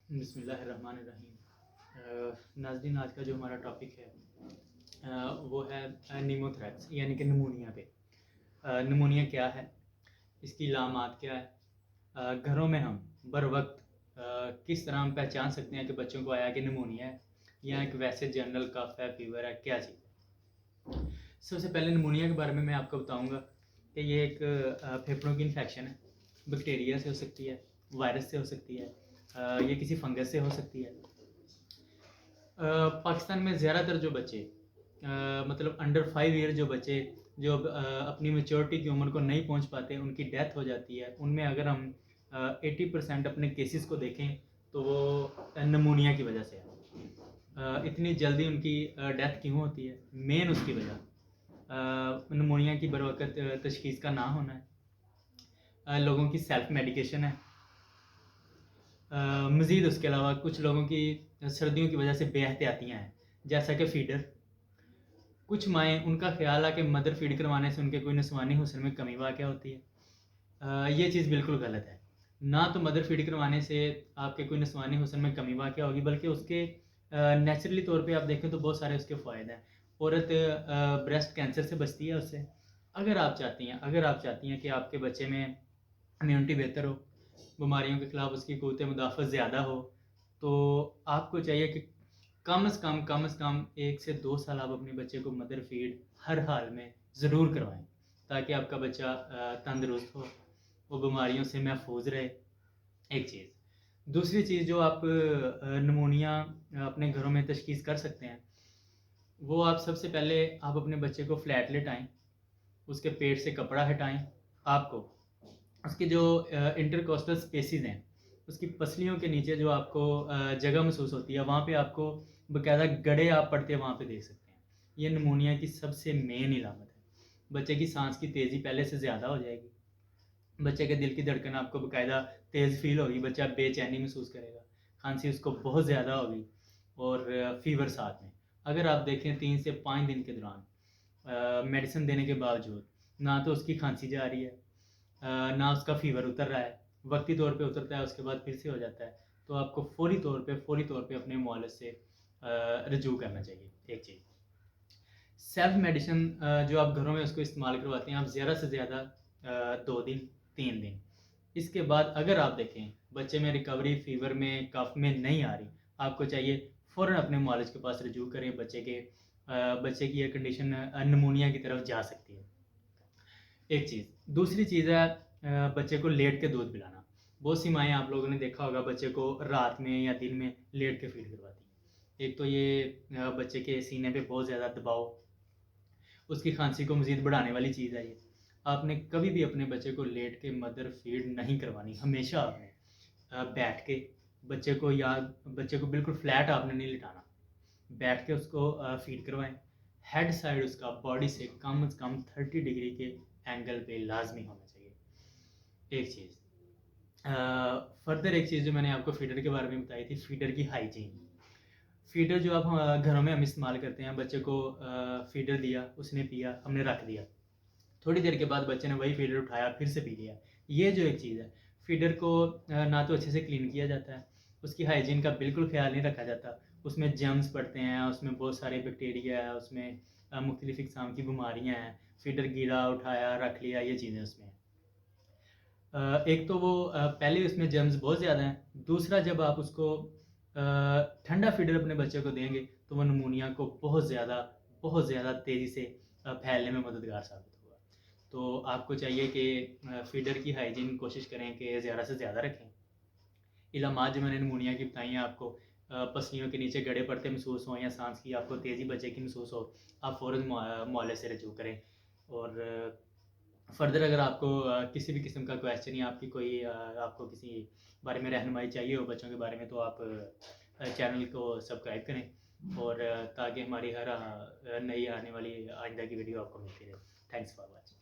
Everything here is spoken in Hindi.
बिस्मिल्लाहिर्रहमानिर्रहीम। नाज़रीन, आज का जो हमारा टॉपिक है वो है निमोथ्रेक्स यानी कि नमूनिया पे। नमूनिया क्या है, इसकी लामात क्या है, घरों में हम बर वक्त किस तरह हम पहचान सकते हैं कि बच्चों को आया कि नमूनिया है या एक वैसे जनरल कफ है, फीवर है, क्या चीज़ है। सबसे पहले नमूनिया के बारे में मैं आपको बताऊंगा कि ये एक फेफड़ों की इन्फेक्शन है। बैक्टीरिया से हो सकती है, वायरस से हो सकती है, ये किसी फंगस से हो सकती है। पाकिस्तान में ज़्यादातर जो बच्चे मतलब अंडर 5 ईयर जो बच्चे जो अपनी मेच्योरिटी की उम्र को नहीं पहुंच पाते, उनकी डेथ हो जाती है। उनमें अगर हम 80% अपने केसेस को देखें तो वो नमूनिया की वजह से है। इतनी जल्दी उनकी डेथ क्यों होती है? मेन उसकी वजह नमूनिया की बरवकत तशखीस का ना होना है, लोगों की सेल्फ मेडिकेशन है। मज़ीद उसके अलावा कुछ लोगों की सर्दियों की वजह से बेहतियातियाँ हैं, जैसा कि फ़ीडर। कुछ माएँ उनका ख्याल है कि मदर फीड करवाने से उनके कोई नस्वानी हुस्न में कमी वाक़या होती है। ये चीज़ बिल्कुल गलत है। ना तो मदर फीड करवाने से आपके कोई नस्वानी हुस्न में कमी वाक़या होगी, बल्कि उसके नेचुरली तौर पे आप देखें तो बहुत सारे उसके फ़ायदे हैं। औरत ब्रेस्ट कैंसर से बचती है उससे। अगर आप चाहती हैं कि आपके बच्चे में इम्यूनिटी बेहतर हो, बीमारियों के ख़िलाफ़ उसकी क़ुव्वत मुदाफ़अत ज़्यादा हो, तो आपको चाहिए कि कम से कम 1 से 2 साल आप अपने बच्चे को मदर फीड हर हाल में ज़रूर करवाएँ, ताकि आपका बच्चा तंदुरुस्त हो, वो बीमारियों से महफूज रहे। एक चीज़। दूसरी चीज़ जो आप नमूनिया अपने घरों में तशख़ीस कर सकते हैं, वो आप सबसे पहले आप अपने बच्चे को फ्लैट लेटाएँ, उसके पेट से कपड़ा हटाएँ। आपको उसके जो इंटरकोस्टल स्पेसेस हैं, उसकी पसलियों के नीचे जो आपको जगह महसूस होती है, वहाँ पे आपको बाकायदा गड़े आप पड़ते वहाँ पे देख सकते हैं। ये नमूनिया की सबसे मेन इलामत है। बच्चे की सांस की तेज़ी पहले से ज़्यादा हो जाएगी, बच्चे के दिल की धड़कन आपको बाकायदा तेज़ फील होगी, बच्चा बेचैनी महसूस करेगा, खांसी उसको बहुत ज़्यादा होगी और फीवर साथ में। अगर आप देखें 3 से 5 दिन के दौरान मेडिसिन देने के बावजूद ना तो उसकी खांसी जा रही है, ना उसका फ़ीवर उतर रहा है, वक्ती तौर पे उतरता है, उसके बाद फिर से हो जाता है, तो आपको फ़ौरी तौर पे अपने मुआलिज से रजू करना चाहिए। एक चीज़। सेल्फ मेडिसिन जो आप घरों में उसको इस्तेमाल करवाते हैं, आप ज़्यादा से ज़्यादा 2 दिन, 3 दिन। इसके बाद अगर आप देखें बच्चे में रिकवरी फ़ीवर में, कफ में नहीं आ रही, आपको चाहिए फ़ौरन अपने मुआलिज के पास रजू करें। बच्चे की ये कंडीशन नमूनिया की तरफ जा सकती है। एक चीज़। दूसरी चीज़ है बच्चे को लेट के दूध पिलाना। बहुत सी माएँ आप लोगों ने देखा होगा बच्चे को रात में या दिन में लेट के फ़ीड करवाती हैं। एक तो ये बच्चे के सीने पे बहुत ज़्यादा दबाव, उसकी खांसी को मज़ीद बढ़ाने वाली चीज़ है ये। आपने कभी भी अपने बच्चे को लेट के मदर फीड नहीं करवानी। हमेशा आपने बैठ के बच्चे को बिल्कुल फ्लैट आपने नहीं लिटाना। बैठ के उसको फीड करवाएँ। हेड साइड उसका बॉडी से कम 30 डिग्री के एंगल पे लाज़मी होना चाहिए। एक चीज़। फर्दर एक चीज़ जो मैंने आपको फ़ीडर के बारे में बताई थी, फ़ीडर की हाइजीन। फ़ीडर जो आप घरों में हम इस्तेमाल करते हैं, बच्चे को फ़ीडर दिया, उसने पिया, हमने रख दिया। थोड़ी देर के बाद बच्चे ने वही फ़ीडर उठाया, फिर से पी लिया। ये जो एक चीज़ है, फ़ीडर को ना तो अच्छे से क्लीन किया जाता है, उसकी हाइजीन का बिल्कुल ख़्याल नहीं रखा जाता। उसमें जर्म्स पड़ते हैं, उसमें बहुत सारे बैक्टीरिया है, उसमें मुख्तलिफ़ इक़साम की बीमारियाँ हैं। फ़ीडर गिरा, उठाया, रख लिया, ये चीज़ें उसमें हैं। एक तो वो पहले उसमें जर्म्स बहुत ज़्यादा हैं। दूसरा, जब आप उसको ठंडा फ़ीडर अपने बच्चे को देंगे, तो वो नमूनिया को बहुत ज़्यादा तेज़ी से फैलने में मददगार साबित होगा। तो आपको चाहिए कि फ़ीडर की हाइजीन कोशिश करें कि ज़्यादा से ज़्यादा रखें। इलामात जो मैंने नमूनिया की बताई हैं आपको, पसलियों के नीचे गड़े पड़ते महसूस हों या सांस की आपको तेज़ी बच्चे की महसूस हो, आप फ़ौरन मुआलिज से रजू करें। और फर्दर अगर आपको किसी भी किस्म का क्वेश्चन या आपको किसी बारे में रहनुमाई चाहिए हो बच्चों के बारे में, तो आप चैनल को सब्सक्राइब करें और ताकि हमारी हर नई आने वाली आइंदा की वीडियो आपको मिलती रहे। Thanks for watching.